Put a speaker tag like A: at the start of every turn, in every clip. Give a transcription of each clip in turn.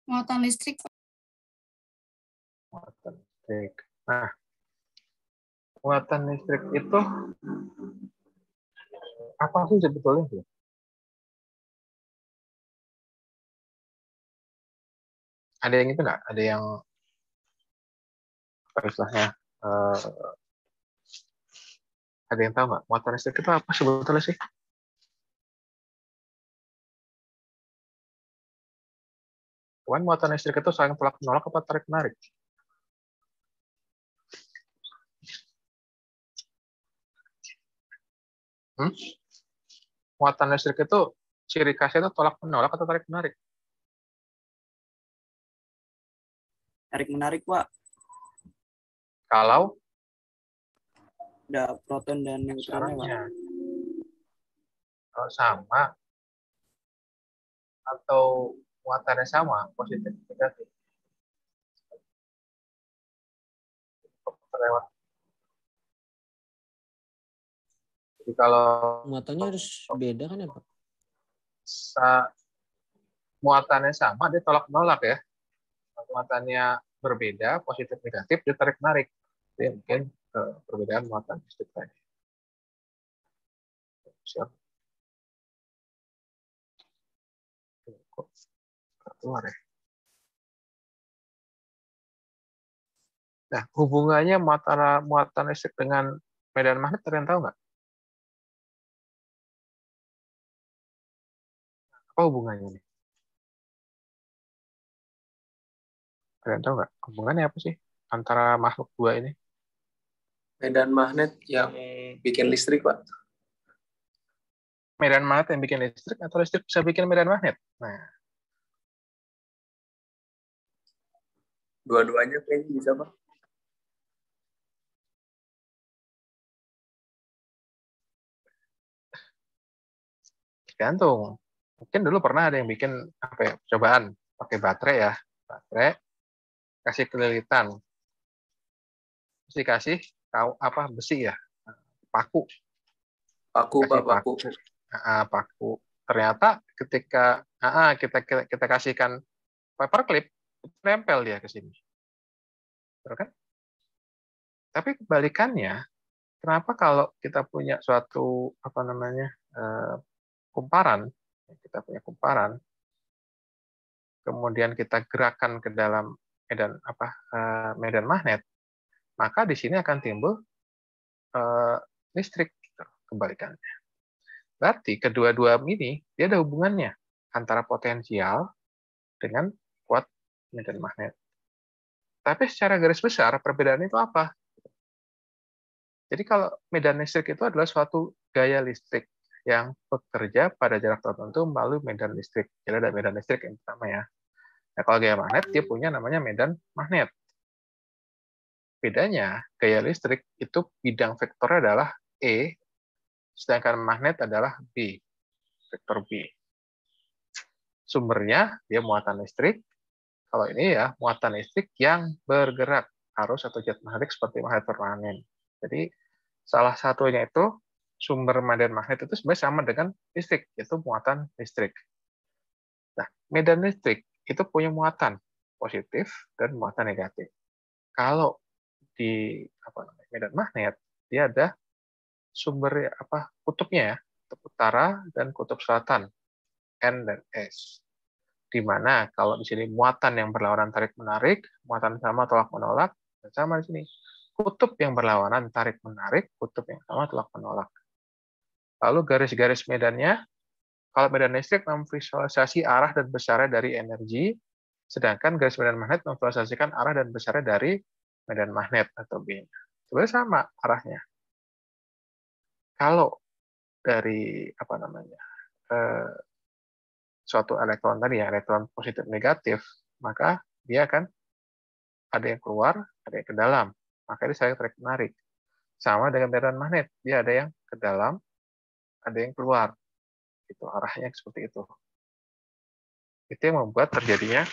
A: Muatan listrik.
B: Muatan listrik. Nah, muatan listrik itu apa sih sebetulnya? Ada yang itu nggak? Ada yang apa istilahnya? Ada yang tahu nggak? Muatan listrik itu apa sebetulnya sih? Kan muatan listrik itu saling tolak menolak apa tarik menarik? Muatan listrik itu ciri khasnya itu tolak menolak atau tarik menarik?
C: Tarik menarik, Pak.
B: Kalau
C: ada proton dan neutronnya, Pak.
B: Kalau sama atau muatannya sama, positif negatif. Jadi kalau
D: muatannya harus beda kan ya Pak?
B: Muatannya sama, dia tolak menolak ya. Muatannya berbeda, positif negatif, dia tarik menarik. Itu mungkin perbedaan muatan listrik tadi. Siap. Keluar ya. Nah, hubungannya muatan listrik dengan medan magnet, kalian tahu nggak? Apa hubungannya nih? Kalian tahu nggak? Hubungannya apa sih antara makhluk dua ini?
E: Medan magnet yang bikin listrik, Pak.
B: Medan magnet yang bikin listrik atau listrik bisa bikin medan magnet? Nah,
E: dua-duanya kayaknya bisa, Pak.
B: tergantung. Mungkin dulu pernah ada yang bikin apa ya, percobaan pakai baterai ya, baterai kasih kelilitan, terus dikasih tahu apa besi ya, paku,
E: Paku, Pak, paku.
B: paku. Ternyata ketika kita kasihkan paperclip, nempel dia ke sini, betul kan? Tapi kebalikannya, kenapa kalau kita punya suatu apa namanya kumparan, kita punya kumparan, kemudian kita gerakkan ke dalam medan magnet, maka di sini akan timbul listrik, kebalikannya. Berarti kedua-dua ini dia ada hubungannya antara potensial dengan kuat medan magnet. Tapi secara garis besar perbedaan itu apa? Jadi kalau medan listrik itu adalah suatu gaya listrik yang bekerja pada jarak tertentu melalui medan listrik. Jadi ada medan listrik yang pertama ya. Nah, kalau gaya magnet dia punya namanya medan magnet. Bedanya gaya listrik itu bidang vektornya adalah E, sedangkan magnet adalah B, vektor B. Sumbernya dia muatan listrik. Kalau ini ya muatan listrik yang bergerak, arus atau jet magnetik seperti magnet permanen. Jadi salah satunya itu sumber medan magnet itu sebenarnya sama dengan listrik, yaitu muatan listrik. Nah, medan listrik itu punya muatan positif dan muatan negatif. Kalau di medan magnet dia ada sumber kutubnya ya, kutub utara dan kutub selatan, N dan S. Di mana kalau di sini muatan yang berlawanan tarik menarik, muatan sama tolak menolak, dan sama di sini kutub yang berlawanan tarik menarik, kutub yang sama tolak menolak. Lalu garis-garis medannya, kalau medan listrik memvisualisasi arah dan besarnya dari energi, sedangkan garis medan magnet memvisualisasikan arah dan besarnya dari medan magnet atau B. Sebenarnya sama arahnya. Kalau dari suatu elektron tadi ya, elektron positif negatif, maka dia akan ada yang keluar, ada yang ke dalam. Maka ini saling tarik menarik. Sama dengan medan magnet, dia ada yang ke dalam, ada yang keluar. Itu arahnya seperti itu. Itu yang membuat terjadinya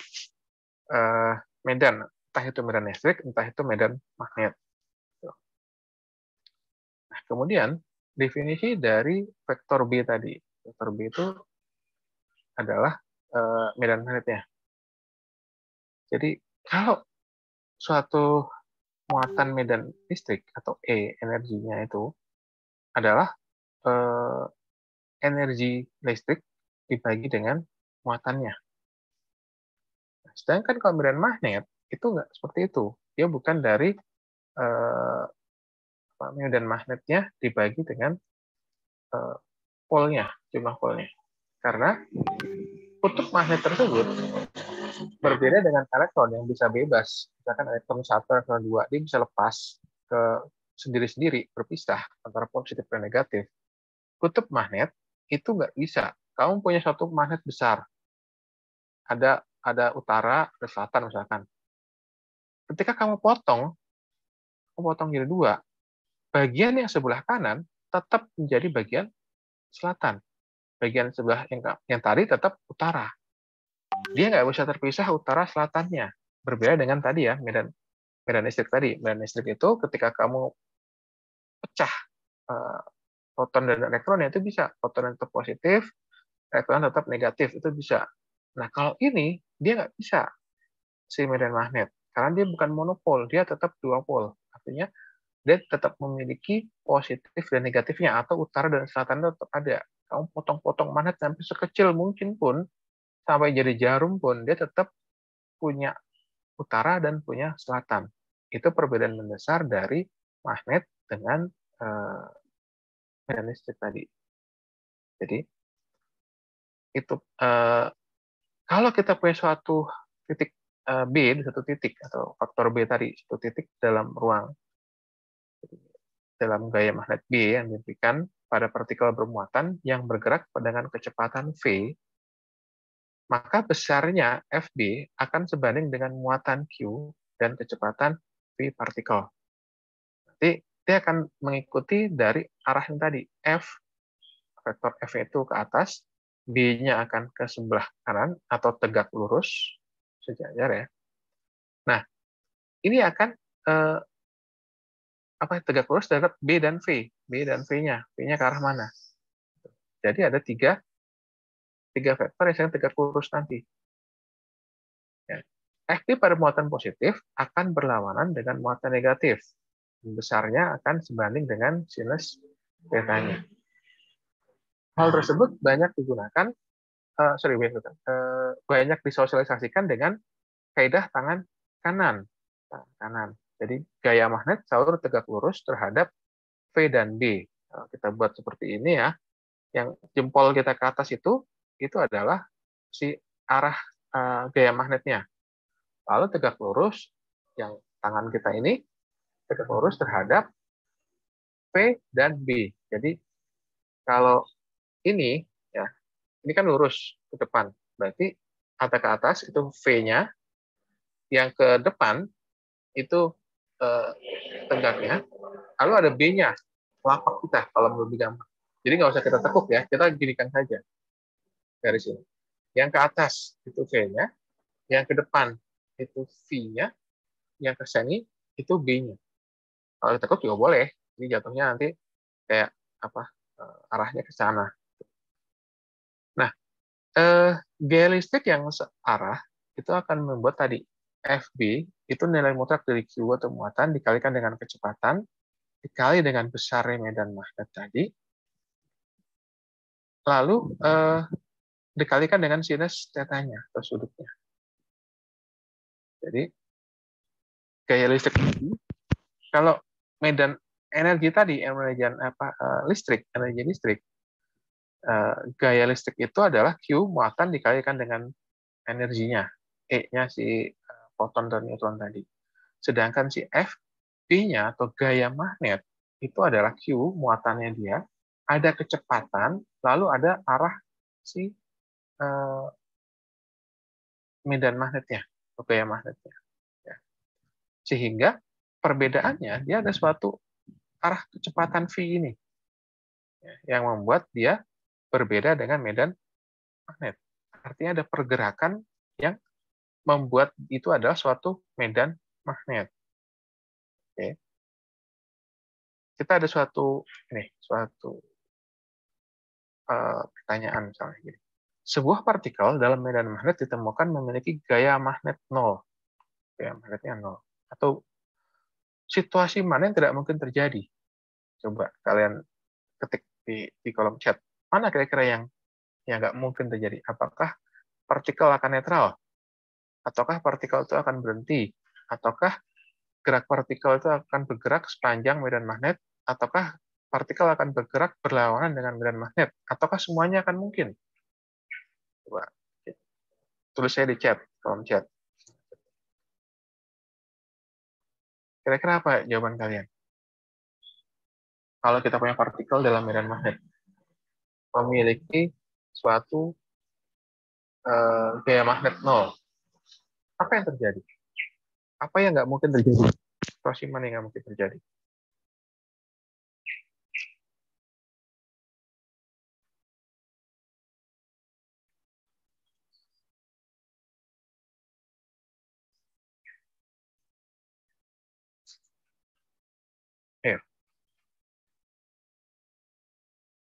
B: medan, entah itu medan listrik, entah itu medan magnet. Nah, kemudian definisi dari vektor B tadi. Vektor B itu adalah medan magnetnya. Jadi kalau suatu muatan medan listrik atau E energinya itu adalah energi listrik dibagi dengan muatannya. Sedangkan kalau medan magnet itu nggak seperti itu. Dia bukan dari medan magnetnya dibagi dengan polnya, jumlah polnya. Karena kutub magnet tersebut berbeda dengan elektron yang bisa bebas. Misalkan elektron 1, elektron 2, dia bisa lepas ke sendiri-sendiri, berpisah antara positif dan negatif. Kutub magnet itu nggak bisa. Kamu punya suatu magnet besar. Ada utara, ada selatan misalkan. Ketika kamu potong jadi 2, bagian yang sebelah kanan tetap menjadi bagian selatan. Bagian sebelah yang tadi tetap utara. Dia nggak bisa terpisah utara selatannya. Berbeda dengan tadi ya, medan listrik tadi. Medan listrik itu ketika kamu pecah proton dan elektron, itu bisa. Proton tetap positif, elektron tetap negatif, itu bisa. Nah, kalau ini, dia nggak bisa, si medan magnet. Karena dia bukan monopol, dia tetap duopol. Artinya, dia tetap memiliki positif dan negatifnya, atau utara dan selatan tetap ada. Kamu potong-potong magnet sampai sekecil mungkin pun, sampai jadi jarum pun, dia tetap punya utara dan punya selatan. Itu perbedaan mendasar dari magnet dengan medan listrik tadi. Jadi, itu kalau kita punya suatu titik B di satu titik, atau faktor B tadi, satu titik dalam ruang, dalam gaya magnet B yang diberikan pada partikel bermuatan yang bergerak dengan kecepatan V, maka besarnya FB akan sebanding dengan muatan Q dan kecepatan V partikel. Nanti dia akan mengikuti dari arah yang tadi, F, vektor F itu ke atas, B-nya akan ke sebelah kanan atau tegak lurus, sejajar ya. Nah, ini akan tegak lurus terhadap B dan V. B dan V-nya. V-nya ke arah mana? Jadi ada tiga vektor yang tegak lurus nanti. Ya. FB pada muatan positif akan berlawanan dengan muatan negatif. Besarnya akan sebanding dengan sinus betanya. Hal tersebut banyak digunakan, banyak disosialisasikan dengan kaidah tangan kanan. Jadi gaya magnet selalu tegak lurus terhadap V dan B. Kita buat seperti ini ya. Yang jempol kita ke atas itu adalah si arah gaya magnetnya. Lalu tegak lurus, yang tangan kita ini tegak lurus terhadap V dan B. Jadi kalau ini ya, ini kan lurus ke depan. Berarti atas ke atas itu V-nya, yang ke depan itu tegaknya, lalu ada B-nya, telapak kita kalau lebih gampang. Jadi nggak usah kita tekuk ya, kita ginikan saja dari sini. Yang ke atas itu V-nya, yang ke depan itu V-nya, yang ke sini itu B-nya. Kalau ditekuk juga boleh, jadi jatuhnya nanti kayak arahnya ke sana. Nah, gaya listrik yang searah itu akan membuat tadi FB itu nilai mutlak dari Q atau muatan dikalikan dengan kecepatan dikali dengan besarnya medan magnet tadi, lalu dikalikan dengan sinus tetanya atau sudutnya. Jadi gaya listrik tadi, kalau medan energi tadi, energi listrik, gaya listrik itu adalah Q muatan dikalikan dengan energinya, E-nya si proton dan neutron tadi. Sedangkan si F, B-nya atau gaya magnet itu adalah Q muatannya dia, ada kecepatan, lalu ada arah si medan magnetnya atau gaya magnetnya. Ya. Sehingga perbedaannya dia ada suatu arah kecepatan V ini ya, yang membuat dia berbeda dengan medan magnet. Artinya ada pergerakan yang membuat itu adalah suatu medan magnet. Oke. Kita ada suatu pertanyaan misalnya gini. Sebuah partikel dalam medan magnet ditemukan memiliki gaya magnet 0. gaya magnetnya 0. Atau situasi mana yang tidak mungkin terjadi? Coba kalian ketik di kolom chat. Mana kira-kira yang nggak mungkin terjadi? Apakah partikel akan netral? Ataukah partikel itu akan berhenti? Ataukah gerak partikel itu akan bergerak sepanjang medan magnet? Ataukah partikel akan bergerak berlawanan dengan medan magnet? Ataukah semuanya akan mungkin? Coba tulis saya di chat, kolom chat. Kira-kira apa jawaban kalian? Kalau kita punya partikel dalam medan magnet, memiliki suatu gaya magnet 0, apa yang terjadi? Apa yang nggak mungkin terjadi? Situasi mana yang nggak mungkin terjadi?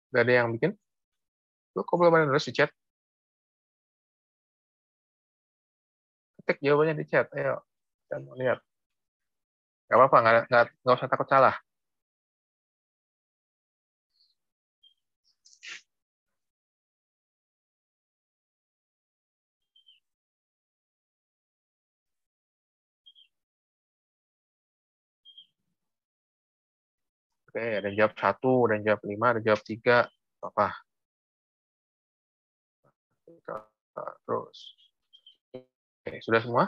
B: Nggak ada yang bikin? Lu kok belum ada nulis di chat? Ketik jawabannya di chat. Ayo, kita mau lihat. Nggak apa-apa, nggak usah takut salah. Oke, ada yang jawab 1, ada yang jawab 5, ada yang jawab 3. Apa? Terus. Oke, sudah semua?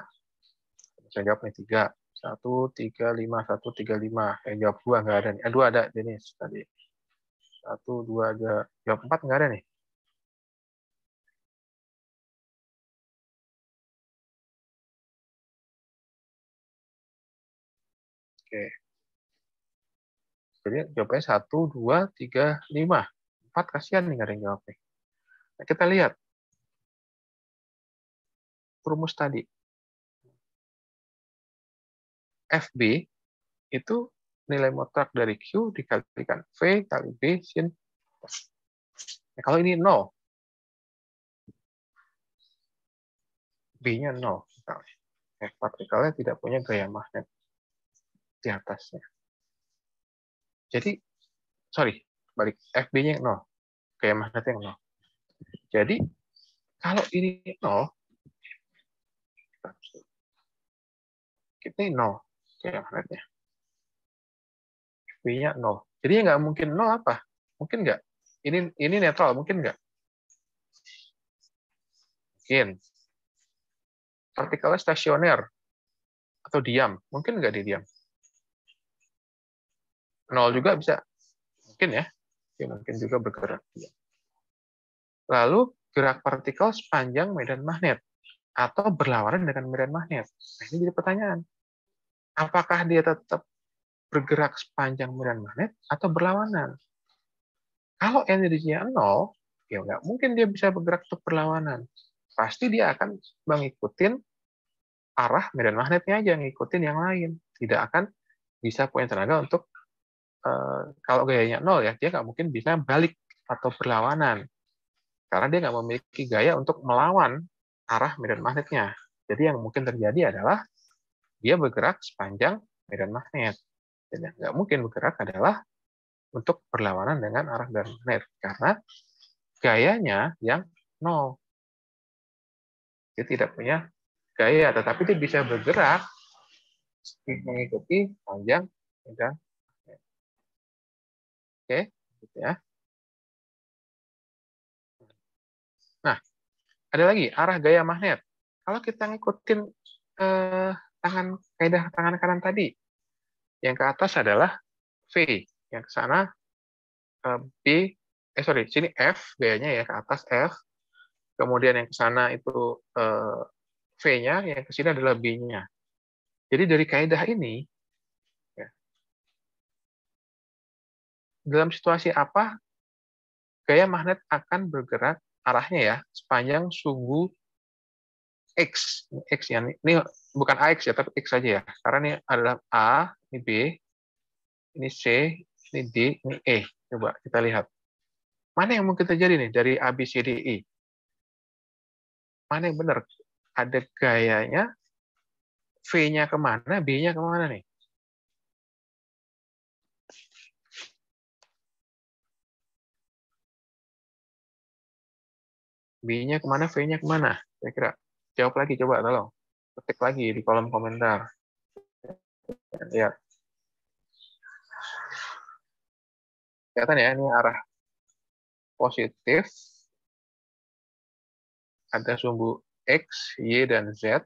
B: Saya jawab nih 3. 1, 3, 5, 1, 3, 5. Yang jawab 2 nggak ada nih. 2 ada, Denis tadi. 1, 2 ada. Jawab 4 nggak ada nih. Oke. Jadi jawabnya 1, 2, 3, 5. 4 kasihan nih nggak ada yang jawab nih. Nah, kita lihat. Rumus tadi. FB itu nilai mutlak dari Q dikalikan V kali B sin. Nah, kalau ini 0, B-nya 0. Partikelnya tidak punya gaya magnet di atasnya. Jadi, balik. FB-nya 0. Gaya magnetnya 0. Jadi, kalau ini 0, kita 0 gaya magnetnya. FB-nya 0. Jadi nggak mungkin 0 apa? Mungkin nggak? Ini netral, mungkin nggak? Mungkin. Partikelnya stasioner atau diam, mungkin nggak dia diam? 0 juga bisa. Mungkin ya. Mungkin juga bergerak. Lalu, gerak partikel sepanjang medan magnet atau berlawanan dengan medan magnet. Nah, ini jadi pertanyaan. Apakah dia tetap bergerak sepanjang medan magnet atau berlawanan? Kalau energinya 0, ya nggak mungkin dia bisa bergerak untuk berlawanan. Pasti dia akan mengikuti arah medan magnetnya aja, ngikutin yang lain. Tidak akan bisa punya tenaga untuk, kalau gayanya 0 ya, dia nggak mungkin bisa balik atau berlawanan. Karena dia nggak memiliki gaya untuk melawan arah medan magnetnya. Jadi yang mungkin terjadi adalah dia bergerak sepanjang medan magnet. Dan yang nggak mungkin bergerak adalah untuk berlawanan dengan arah medan magnet. Karena gayanya yang 0. Dia tidak punya gaya, tetapi dia bisa bergerak mengikuti panjang medan magnet. Oke, gitu ya. Nah, ada lagi arah gaya magnet. Kalau kita ngikutin kaidah tangan kanan tadi, yang ke atas adalah V, yang ke sana sini F gayanya ya, ke atas F, kemudian yang ke sana itu V-nya, yang ke sini adalah B-nya. Jadi dari kaidah ini, ya, dalam situasi apa gaya magnet akan bergerak arahnya ya sepanjang sumbu X ya, ini bukan AX ya, tapi X saja ya, karena ini adalah A, ini B, ini C, ini D, ini E. Coba kita lihat. Mana yang mungkin terjadi nih dari A, B, C, D, E? Mana yang benar? Ada gayanya V-nya kemana, B-nya kemana nih? B-nya kemana, V-nya kemana? Kira-kira. Jawab lagi, coba tolong. Ketik lagi di kolom komentar. Lihat. Kelihatan ya, ini arah positif. Ada sumbu X, Y, dan Z.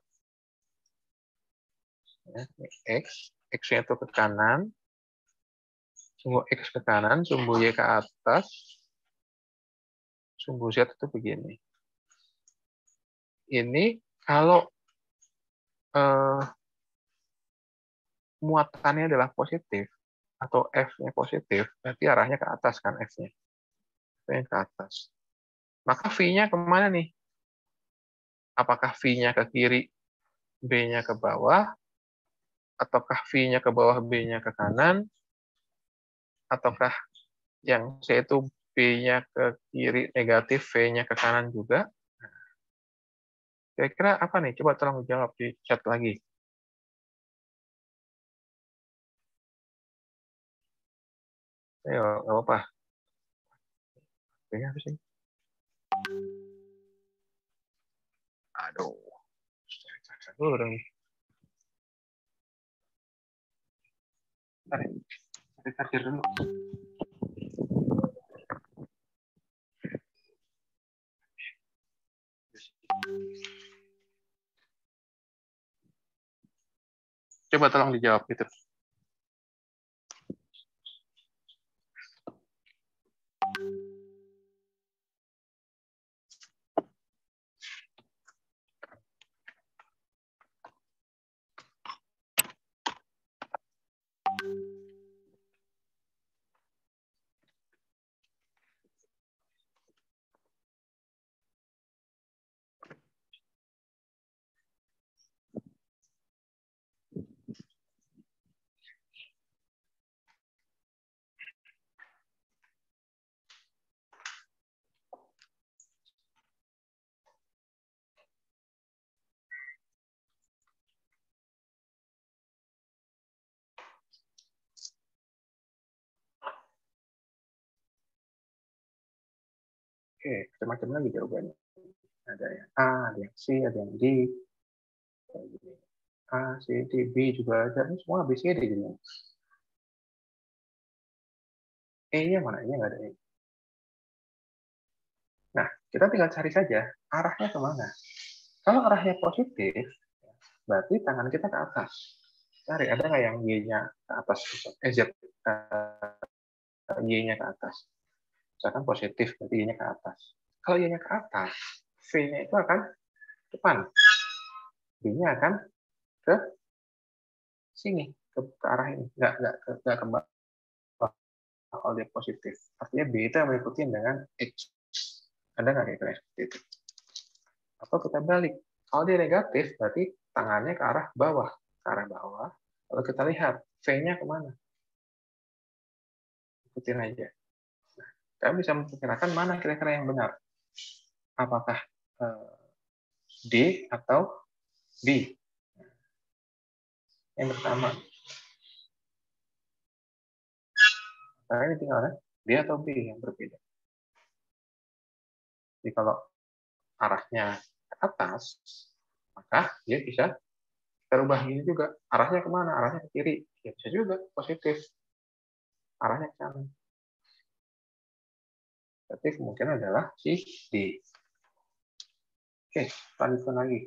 B: X. X-nya itu ke kanan. Sumbu X ke kanan, sumbu Y ke atas. Sumbu Z itu begini. Ini kalau muatannya adalah positif, atau F-nya positif, berarti arahnya ke atas kan F-nya. F-nya ke atas. Maka V-nya kemana nih? Apakah V-nya ke kiri, B-nya ke bawah, ataukah V-nya ke bawah, B-nya ke kanan, ataukah yang C itu B-nya ke kiri negatif, V-nya ke kanan juga? Kira-kira apa nih? Coba tolong jawab di chat lagi. Ayo, nggak apa-apa. Apa sih? Aduh. Cari dulu dong. Bentar ya. Cari dulu. Coba tolong dijawab gitu. Oke, macam-macam lagi jawabannya. Ada yang A, ada yang C, ada yang D. A, C, D, B juga ada. Ini semua B, C, D gini. E-nya mana? E-nya nggak ada E. Nah, kita tinggal cari saja arahnya kemana. Kalau arahnya positif, berarti tangan kita ke atas. Cari, ada nggak yang Y-nya ke atas? Z, Y-nya ke atas. Misalkan positif, berarti Y-nya ke atas. Kalau Y-nya ke atas, V-nya itu akan depan. B-nya akan ke sini, ke arah ini. Nggak ke bawah kalau dia positif. Artinya B itu yang mengikuti dengan X. Ada nggak kira-kira seperti itu? Atau kita balik. Kalau dia negatif, berarti tangannya ke arah bawah. Ke arah bawah. Lalu kita lihat, V-nya kemana? Ikutin aja. Nah, kita bisa memperkirakan mana kira-kira yang benar. Apakah D atau B? Yang pertama. Nah, ini tinggal kan? D atau B yang berbeda. Jadi kalau arahnya ke atas, maka dia bisa kita ubah ini juga. Arahnya kemana? Arahnya ke kiri. Ya bisa juga, positif. Arahnya ke kanan. Berarti kemungkinan adalah si D. Oke, lanjutkan lagi.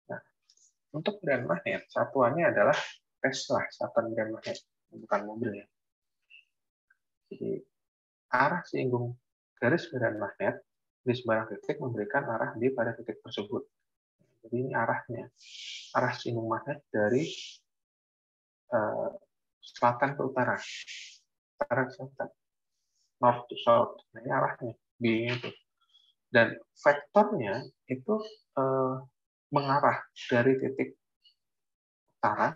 B: Nah, untuk medan magnet, satuannya adalah Tesla, satuan medan magnet, bukan mobil ya. Jadi, arah singgung garis medan magnet di sebarang titik memberikan arah D pada titik tersebut. Jadi ini arahnya. Arah singgung magnet dari selatan ke utara. Utara ke selatan. North to south. Nah, ini arahnya. B-nya itu. Dan vektornya itu mengarah dari titik utara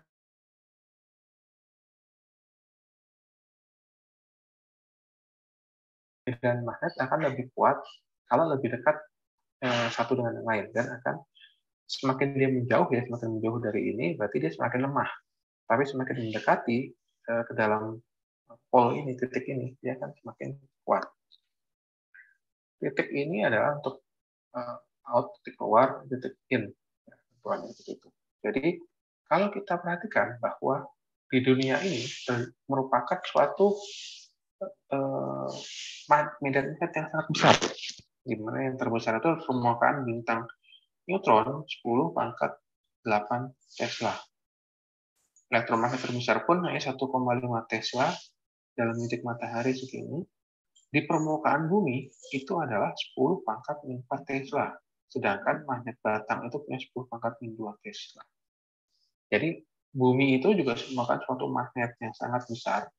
B: dan magnet akan lebih kuat kalau lebih dekat satu dengan yang lain dan akan semakin dia menjauh ya, semakin menjauh dari ini, berarti dia semakin lemah. Tapi semakin mendekati ke dalam pole ini, titik ini, dia akan semakin kuat. Titik ini adalah untuk out, titik keluar, titik in. Tentuannya seperti itu. Jadi, kalau kita perhatikan bahwa di dunia ini merupakan suatu medan magnet yang sangat besar, di mana yang terbesar itu permukaan bintang neutron 10 pangkat 8 Tesla. Elektromagnet terbesar pun hanya 1,5 Tesla dalam titik matahari segini. Di permukaan bumi itu adalah 10 pangkat 4 Tesla. Sedangkan magnet batang itu punya 10 pangkat 2 Tesla. Jadi bumi itu juga merupakan suatu magnet yang sangat besar,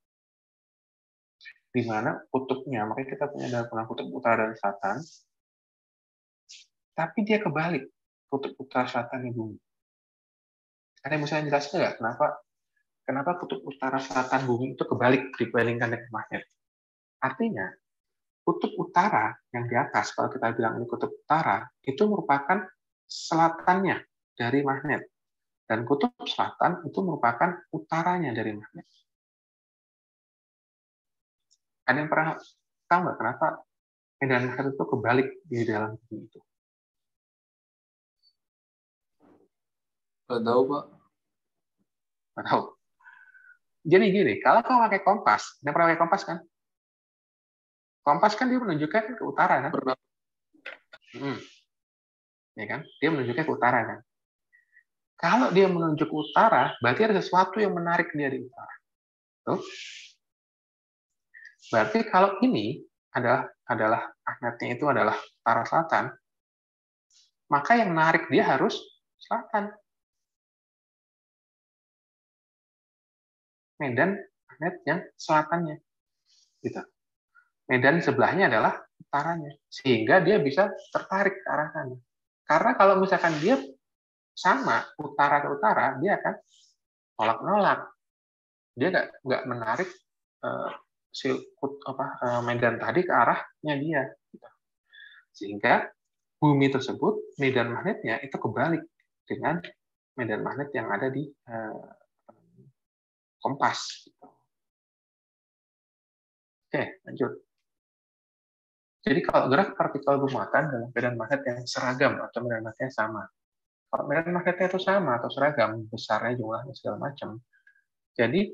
B: di mana kutubnya, makanya kita punya dalam kutub utara dan selatan, tapi dia kebalik, kutub utara selatan di bumi. Ada yang bisa jelaskan nggak kenapa kutub utara selatan bumi itu kebalik dibandingkan dengan magnet? Artinya, kutub utara yang di atas, kalau kita bilang ini kutub utara, itu merupakan selatannya dari magnet. Dan kutub selatan itu merupakan utaranya dari magnet. Ada yang pernah tahu nggak kenapa medan magnet itu kebalik di dalam bumi itu?
E: Nggak tahu, Pak.
B: Nggak tahu. Jadi gini, kalau kamu pakai kompas, pernah pakai kompas kan? Kompas kan dia menunjukkan ke utara kan?
E: Pernah.
B: Ya kan? Dia menunjukkan ke utara kan? Kalau dia menunjuk ke utara, berarti ada sesuatu yang menarik dia di utara. Tuh. Berarti kalau ini adalah magnetnya itu adalah utara selatan, maka yang menarik dia harus selatan. Medan magnet yang selatannya. Gitu. Medan sebelahnya adalah utaranya. Sehingga dia bisa tertarik ke arah sana. Karena kalau misalkan dia sama utara ke utara, dia akan nolak-nolak. Dia nggak menarik medan tadi ke arahnya dia. Gitu. Sehingga bumi tersebut, medan magnetnya itu kebalik dengan medan magnet yang ada di kompas. Oke, lanjut. Jadi kalau gerak partikel bermuatan dalam medan magnet yang seragam atau medan magnet yang sama. Kalau medan magnetnya itu sama atau seragam, besarnya, jumlahnya, segala macam. Jadi,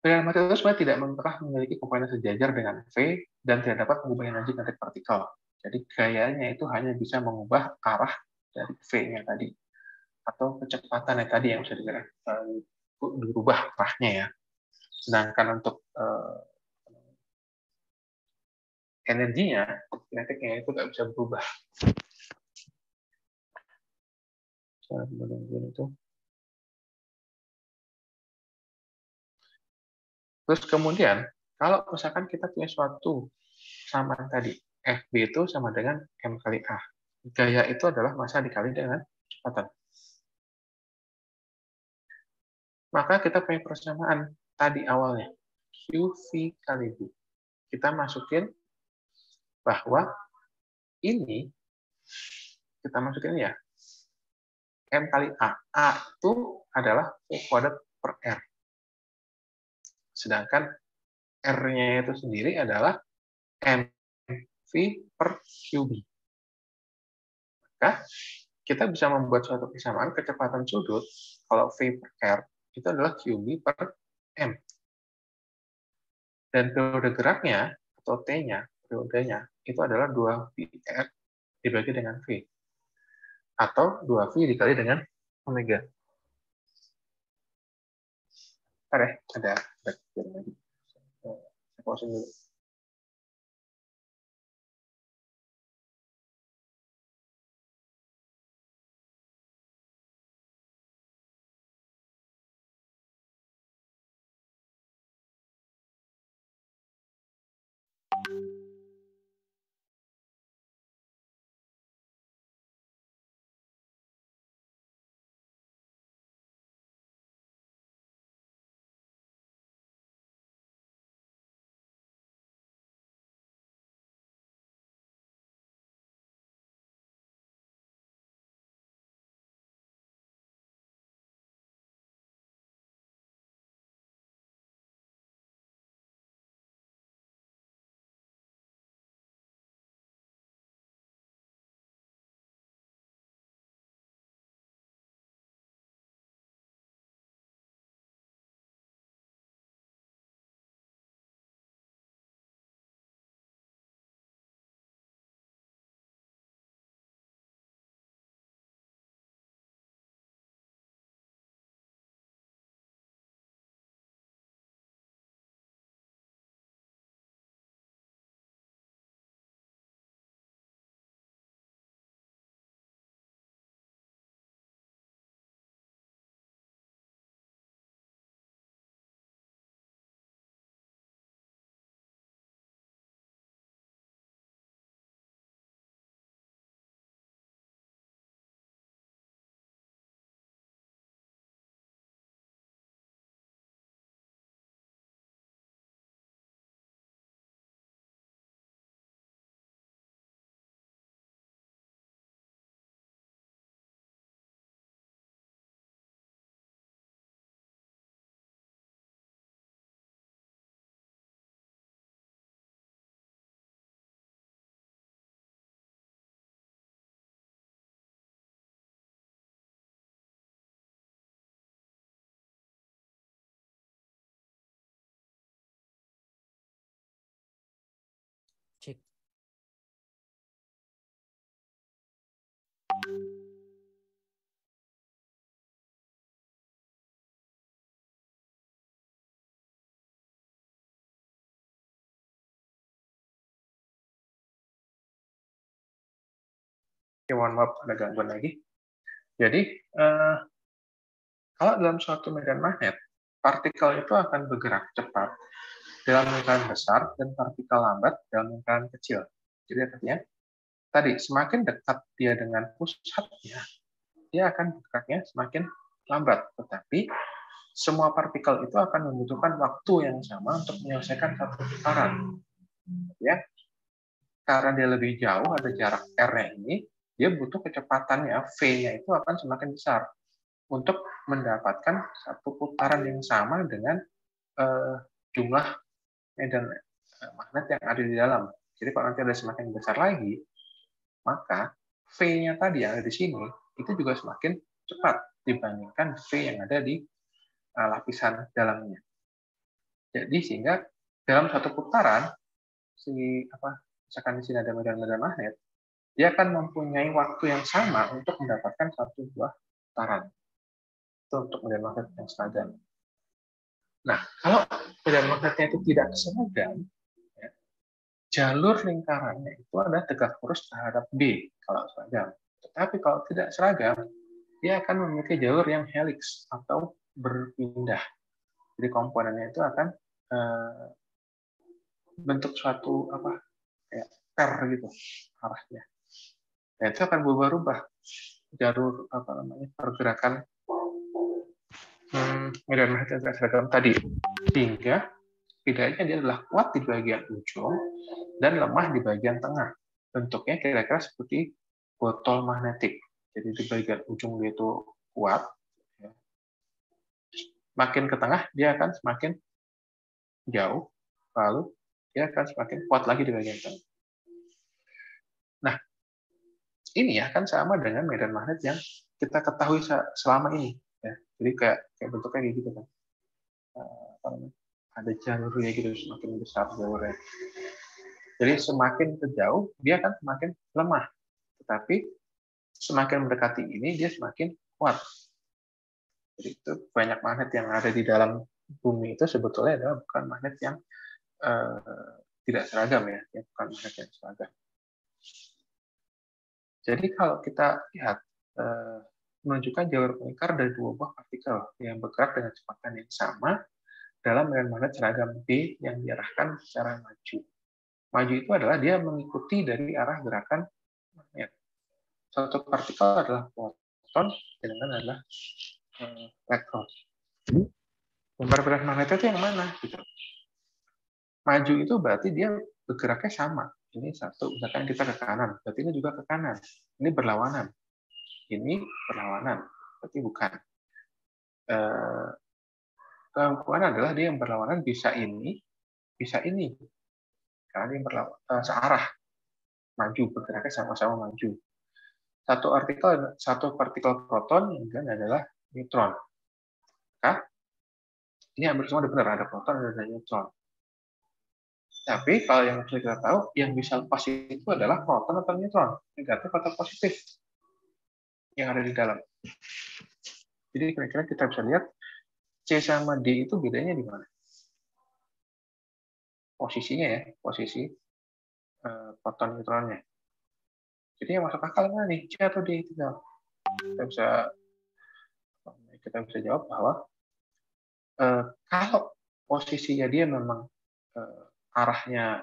B: medan magnet itu sebenarnya tidak pernah memiliki komponen sejajar dengan V dan tidak dapat mengubah energi kinetik partikel. Jadi, gayanya itu hanya bisa mengubah arah dari V-nya tadi. Atau kecepatannya tadi yang bisa dirubah arahnya ya. Sedangkan untuk energinya, kinetiknya itu nggak bisa berubah. Terus kemudian, kalau misalkan kita punya suatu samaan tadi, FB itu sama dengan M kali A. Gaya itu adalah massa dikali dengan kecepatan. Maka kita punya persamaan tadi awalnya, QV kali V. Kita masukin bahwa ini, kita masukin ya, M kali A. A itu adalah V kuadrat per R. Sedangkan R-nya itu sendiri adalah MV per QB. Maka kita bisa membuat suatu persamaan kecepatan sudut kalau V per R itu adalah QB per M. Dan periode geraknya atau T-nya, periodenya, itu adalah 2VR dibagi dengan V. Atau 2V dikali dengan omega. Bentar ya, ada lagi. Saya closing dulu. Ya, mohon maaf ada gangguan lagi. Jadi, kalau dalam suatu medan magnet, partikel itu akan bergerak cepat dalam lingkaran besar dan partikel lambat dalam lingkaran kecil. Jadi artinya, tadi semakin dekat dia dengan pusatnya, dia akan bergeraknya semakin lambat. Tetapi semua partikel itu akan membutuhkan waktu yang sama untuk menyelesaikan satu putaran. Ya, karena dia lebih jauh, ada jarak R-nya ini, dia butuh kecepatannya, V-nya itu akan semakin besar untuk mendapatkan satu putaran yang sama dengan jumlah medan magnet yang ada di dalam. Jadi kalau nanti ada semakin besar lagi, maka V-nya tadi yang ada di sini itu juga semakin cepat dibandingkan V yang ada di lapisan dalamnya. Jadi sehingga dalam satu putaran, misalkan di sini ada medan-medan magnet, dia akan mempunyai waktu yang sama untuk mendapatkan satu buah putaran. Itu untuk medan magnet yang seragam. Nah, kalau medan magnetnya itu tidak seragam, ya, jalur lingkarannya itu ada tegak lurus terhadap B kalau seragam. Tetapi kalau tidak seragam, dia akan memiliki jalur yang helix atau berpindah. Jadi komponennya itu akan bentuk suatu kayak per gitu arahnya. Nah, itu akan berubah-ubah jalur pergerakan medan magnet yang seragam tadi, sehingga bedanya dia adalah kuat di bagian ujung dan lemah di bagian tengah. Bentuknya kira-kira seperti botol magnetik. Jadi di bagian ujung dia itu kuat, ya. Makin ke tengah dia akan semakin jauh, lalu dia akan semakin kuat lagi di bagian tengah. Nah, ini ya kan sama dengan medan magnet yang kita ketahui selama ini. Ya. Jadi kayak bentuknya kayak gitu kan. Ada jalurnya gitu, semakin besar jalurnya. Jadi semakin kejauh dia kan semakin lemah, tetapi semakin mendekati ini dia semakin kuat. Jadi itu banyak magnet yang ada di dalam bumi itu sebetulnya adalah bukan magnet yang tidak seragam ya, bukan magnet yang seragam. Jadi kalau kita lihat menunjukkan jalur melingkar dari dua buah partikel yang bergerak dengan kecepatan yang sama dalam medan magnet seragam B yang diarahkan secara maju. Maju itu adalah dia mengikuti dari arah gerakan magnet. Satu partikel adalah proton, dan yang lain adalah elektron. Gambar berat magnet itu yang mana? Gitu. Maju itu berarti dia bergeraknya sama. Ini satu, misalkan kita ke kanan, berarti ini juga ke kanan. Ini berlawanan. Ini berlawanan, berarti bukan. Kemungkinan adalah dia yang berlawanan bisa ini, karena dia searah, maju, bergeraknya sama-sama maju. Satu partikel proton yang adalah neutron. Maka ini hampir semua benar, ada proton dan ada neutron. Tapi kalau yang kita tahu, yang bisa lepas itu adalah proton atau neutron, negatif atau positif yang ada di dalam. Jadi kira-kira kita bisa lihat C sama D itu bedanya di mana? Posisinya ya, posisi proton neutronnya. Jadi yang masuk akal mana nih, C atau D? Kita bisa jawab bahwa kalau posisinya dia memang arahnya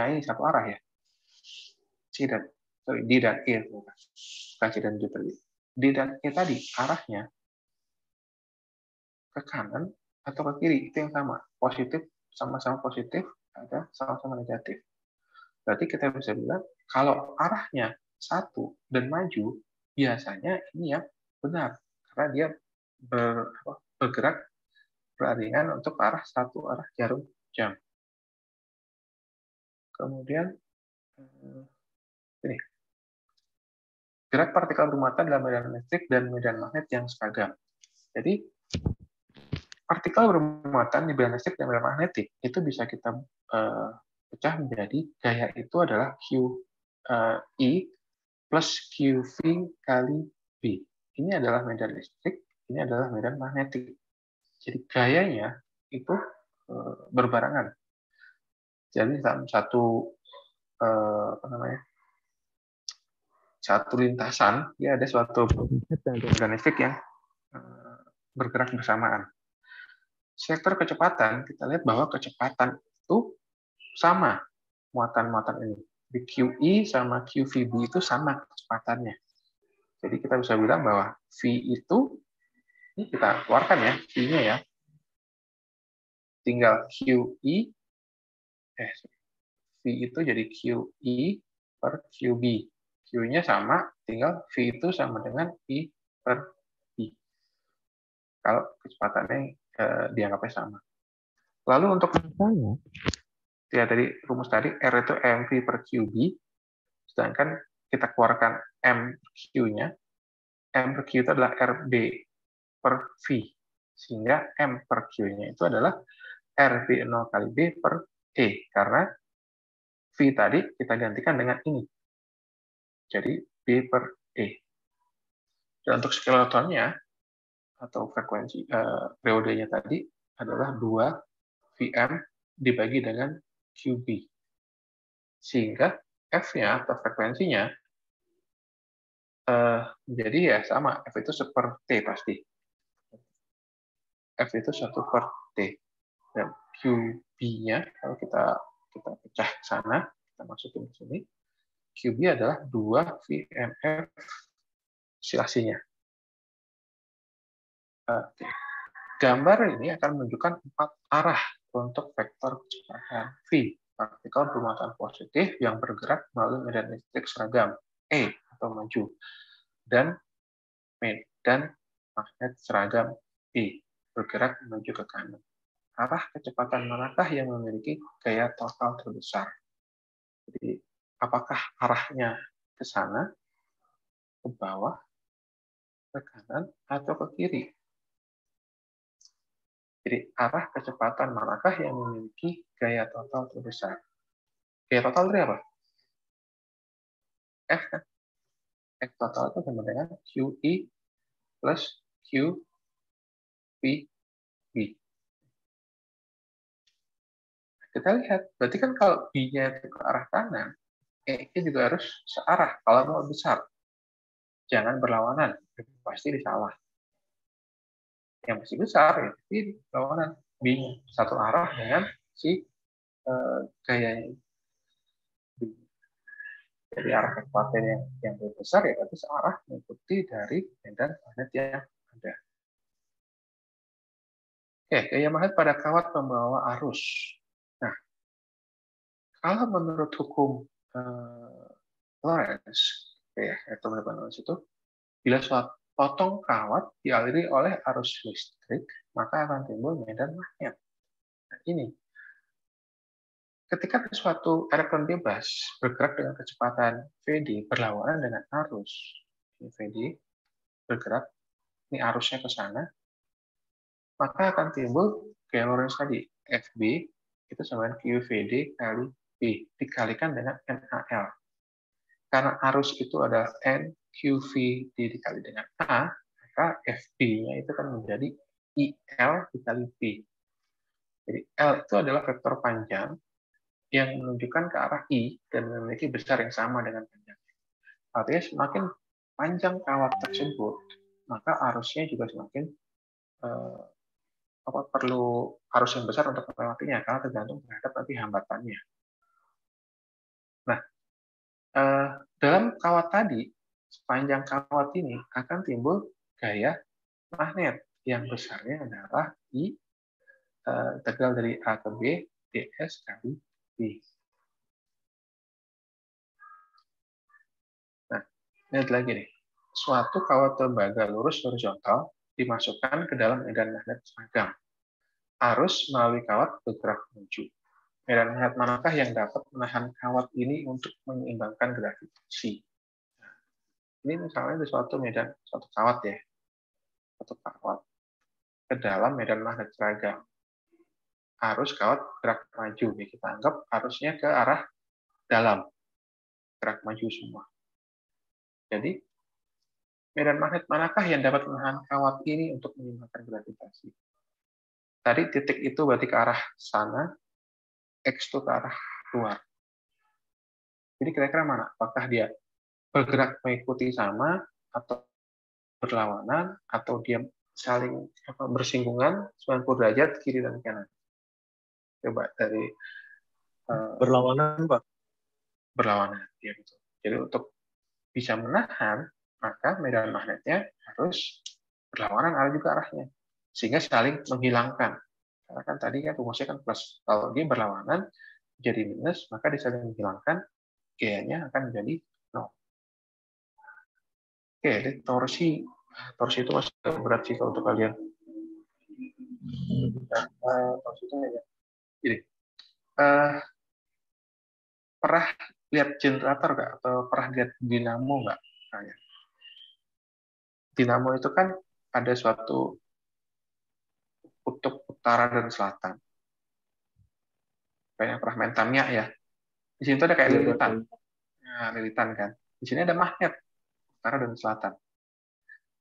B: ini satu arah ya. D dan E, bukan C dan D tadi. D dan E tadi arahnya ke kanan atau ke kiri, itu yang sama. Positif, sama-sama positif, ada sama-sama negatif. Berarti kita bisa bilang, kalau arahnya satu dan maju, biasanya ini yang benar. Karena dia bergerak beriringan untuk arah jarum jam. Kemudian, ini. Gerak partikel bermuatan dalam medan elektrik dan medan magnet yang seragam. Jadi, partikel bermuatan di medan listrik dan medan magnetik itu bisa kita pecah menjadi gaya itu adalah QE plus QV kali B. Ini adalah medan listrik, ini adalah medan magnetik. Jadi gayanya itu berbarengan. Jadi dalam satu satu lintasan, ya ada suatu medan listrik yang bergerak bersamaan. Sektor kecepatan, kita lihat bahwa kecepatan itu sama muatan-muatan ini. Di QE sama QVB itu sama kecepatannya. Jadi kita bisa bilang bahwa V itu, ini kita keluarkan ya, V-nya ya, tinggal QE, V itu jadi QE per QB. Q-nya sama, tinggal V itu sama dengan I per I. Kalau kecepatannya dianggapnya sama. Lalu untuk masanya, ya tadi rumus tadi, R itu mV per QB, sedangkan kita keluarkan MQ-nya, M per Q itu adalah RB per V, sehingga M per Q-nya itu adalah RB0 kali B per E, karena V tadi kita gantikan dengan ini, jadi B per E. Dan untuk skeletonnya, atau frekuensi periodenya tadi, adalah 2 VM dibagi dengan QB. Sehingga F-nya atau frekuensinya jadi ya sama, F itu 1 per T pasti. F itu 1 per T. Dan QB-nya, kalau kita pecah ke sana, kita masukin ke sini, QB adalah 2 VMF oscilasinya. Gambar ini akan menunjukkan 4 arah untuk vektor kecepatan V, partikel bermuatan positif yang bergerak melalui medan listrik seragam E atau maju, dan medan magnet seragam B bergerak menuju ke kanan. Arah kecepatan manakah yang memiliki gaya total terbesar? Jadi, apakah arahnya ke sana, ke bawah, ke kanan, atau ke kiri? Jadi, arah kecepatan manakah yang memiliki gaya total terbesar? Gaya total itu apa? F, kan? F total itu sama dengan QE plus QVB. Kita lihat, berarti kan kalau B-nya itu ke arah kanan, E-nya juga harus searah kalau mau besar. Jangan berlawanan, pasti disalah. Yang masih besar, ya tapi berlawanan. B-nya satu arah dengan si gayanya. Jadi arah kecepatan yang lebih besar ya berarti searah mengikuti dari medan magnet yang ada. Oke, gaya magnet pada kawat membawa arus. Nah, kalau menurut hukum Lorentz, ya, Lorentz itu, bila suatu potong kawat dialiri oleh arus listrik, maka akan timbul medan magnet. Nah, ini. Ketika suatu elektron bebas bergerak dengan kecepatan VD berlawanan dengan arus, ini VD bergerak, ini arusnya ke sana, maka akan timbul gaya Lorentz tadi, FB itu sama dengan QVD kali B, dikalikan dengan NAL. Karena arus itu adalah NQVD dikali dengan A, maka FB-nya itu kan menjadi IL dikali B. Jadi L itu adalah vektor panjang yang menunjukkan ke arah I dan memiliki besar yang sama dengan panjangnya. Artinya semakin panjang kawat tersebut, maka arusnya juga semakin perlu arus yang besar untuk melewatinya, karena tergantung terhadap nanti hambatannya. Nah, dalam kawat tadi, sepanjang kawat ini akan timbul gaya magnet yang besarnya adalah I integral dari A ke B ds kali B. Nah, lihat lagi nih. Suatu kawat tembaga lurus horizontal dimasukkan ke dalam medan magnet seragam. Arus melalui kawat bergerak menuju. Medan magnet manakah yang dapat menahan kawat ini untuk menyeimbangkan gravitasi? Nah, ini misalnya di suatu kawat ya. Suatu kawat ke dalam medan magnet seragam. Arus kawat gerak maju. Kita anggap arusnya ke arah dalam. Gerak maju semua. Jadi, medan magnet manakah yang dapat menahan kawat ini untuk menyeimbangkan gravitasi? Tadi titik itu berarti ke arah sana, X itu ke arah luar. Jadi kira-kira mana? Apakah dia bergerak mengikuti sama, atau berlawanan, atau dia saling bersinggungan 90 derajat kiri dan kanan? Coba dari
E: Berlawanan, Pak.
B: berlawanan. Ya, betul. Jadi untuk bisa menahan, maka medan magnetnya harus berlawanan arah juga arahnya, sehingga saling menghilangkan. Karena kan tadi kan rumusnya kan plus. Kalau dia berlawanan jadi minus, maka dia saling menghilangkan, G-nya akan menjadi 0. Oke, jadi torsi itu masih berat sih kalau untuk kalian. Torsi itu ya. Jadi, pernah lihat generator nggak? Atau pernah lihat dinamo nggak? Dinamo itu kan ada suatu kutub utara dan selatan. Kayak pernah main Tamiya ya. Di sini tuh ada kayak lilitan. Nah, lilitan kan. Di sini ada magnet utara dan selatan.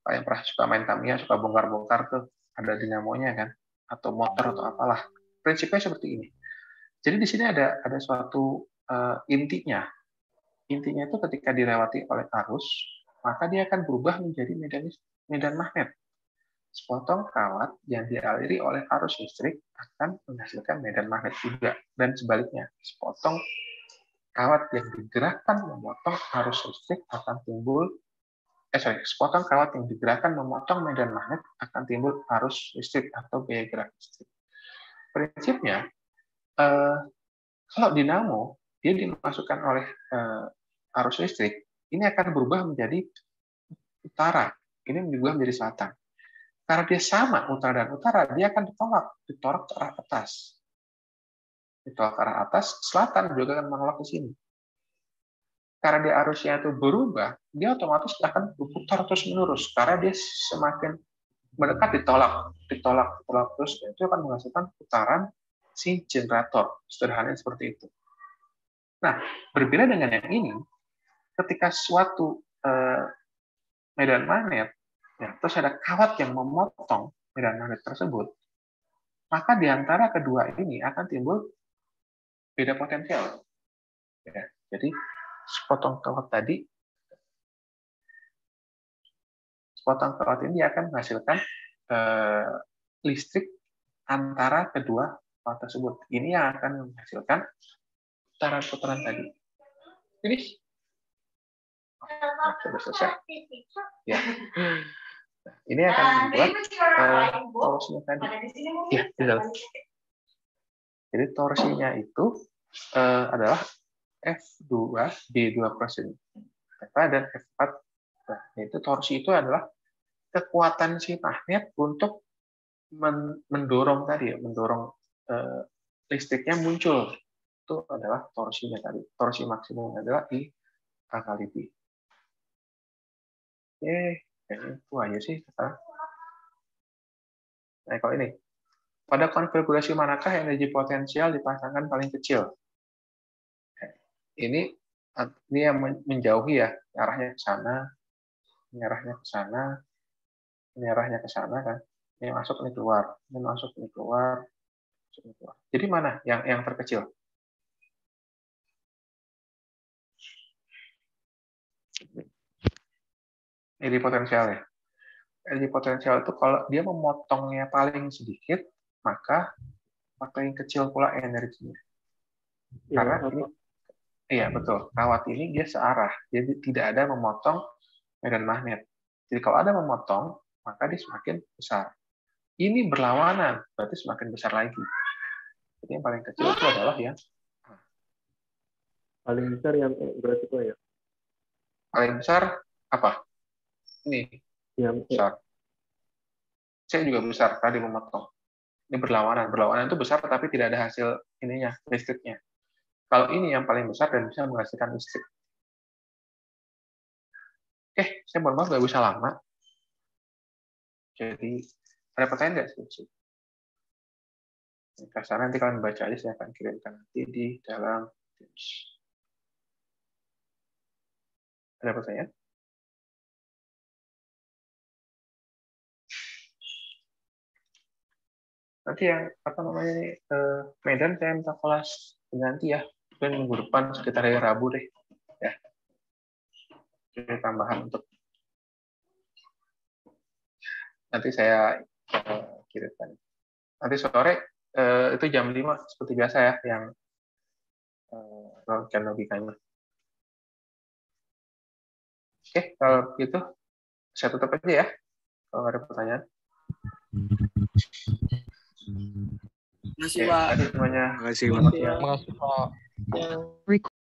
B: Kayak yang pernah suka main Tamiya, suka bongkar-bongkar tuh ada dinamonya kan, atau motor atau apalah. Prinsipnya seperti ini. Jadi di sini ada suatu intinya. Intinya itu ketika dilewati oleh arus, maka dia akan berubah menjadi medan magnet. Sepotong kawat yang dialiri oleh arus listrik akan menghasilkan medan magnet juga, dan sebaliknya, sepotong kawat yang digerakkan memotong arus listrik akan timbul sepotong kawat yang digerakkan memotong medan magnet akan timbul arus listrik atau gaya gerak listrik. Prinsipnya, kalau dinamo dia dimasukkan oleh arus listrik, ini akan berubah menjadi utara, ini berubah menjadi selatan. Karena dia sama utara dan utara, dia akan ditolak ke arah atas. Ditolak ke arah atas, selatan juga akan menolak ke sini. Karena dia arusnya itu berubah, dia otomatis akan berputar terus menerus. Karena dia semakin mendekat ditolak terus, dan itu akan menghasilkan putaran si generator. Sederhananya seperti itu. Nah, berbeda dengan yang ini, ketika suatu medan magnet, ya, terus ada kawat yang memotong medan magnet tersebut, maka di antara kedua ini akan timbul beda potensial. Ya, jadi sepotong kawat ini akan menghasilkan listrik antara kedua kawat tersebut. Ini yang akan menghasilkan putaran-putaran tadi. Ini sudah selesai. Ya. Nah, ini akan membuat torsinya tadi. Ya, di dalam. Jadi torsinya itu adalah F2 D2 cross ini. F dan F4. Nah, itu torsi itu adalah kekuatan si magnet untuk mendorong tadi, mendorong listriknya muncul. Itu adalah torsinya tadi. Torsi maksimum adalah I K kali B. Kayaknya itu aja sih sekarang. Nah, kalau ini, pada konfigurasi manakah energi potensial dipasangkan paling kecil? Ini yang menjauhi ya, arahnya ke sana, ini arahnya ke sana, ini arahnya ke sana kan. Ini masuk, ini keluar, ini masuk, ini keluar, masuk, ini keluar. Jadi mana yang terkecil? Energi potensial ya. Energi potensial itu kalau dia memotongnya paling sedikit, maka paling kecil pula energinya. Karena ini, iya betul, kawat ini dia searah, jadi tidak ada memotong medan magnet. Jadi kalau ada memotong, maka dia semakin besar. Ini berlawanan, berarti semakin besar lagi. Jadi yang paling kecil itu adalah yang
E: paling besar yang berarti itu ya.
B: Paling besar apa? Ini
E: Yang
B: besar. C juga besar, tadi memotong. Ini berlawanan. Berlawanan itu besar, tapi tidak ada hasil ininya, listriknya. Kalau ini yang paling besar dan bisa menghasilkan listrik. Saya mohon maaf nggak bisa lama. Jadi, ada pertanyaan nggak sih? Kasarnya nanti kalian baca aja, saya akan kirimkan nanti di dalam Teams. Ada pertanyaan? Nanti yang Medan saya minta kelas ganti ya, mungkin minggu depan sekitar hari Rabu deh. ya. Ini tambahan untuk nanti saya kirimkan. Nanti sore itu jam 5 seperti biasa ya yang rangkaian logikanya. Oke, kalau gitu saya tutup aja ya. Kalau nggak ada pertanyaan.
C: Terima kasih,
B: Oke,
C: Pak.
B: terima kasih semuanya.
A: Terima kasih, Pak.
B: Selamat siang.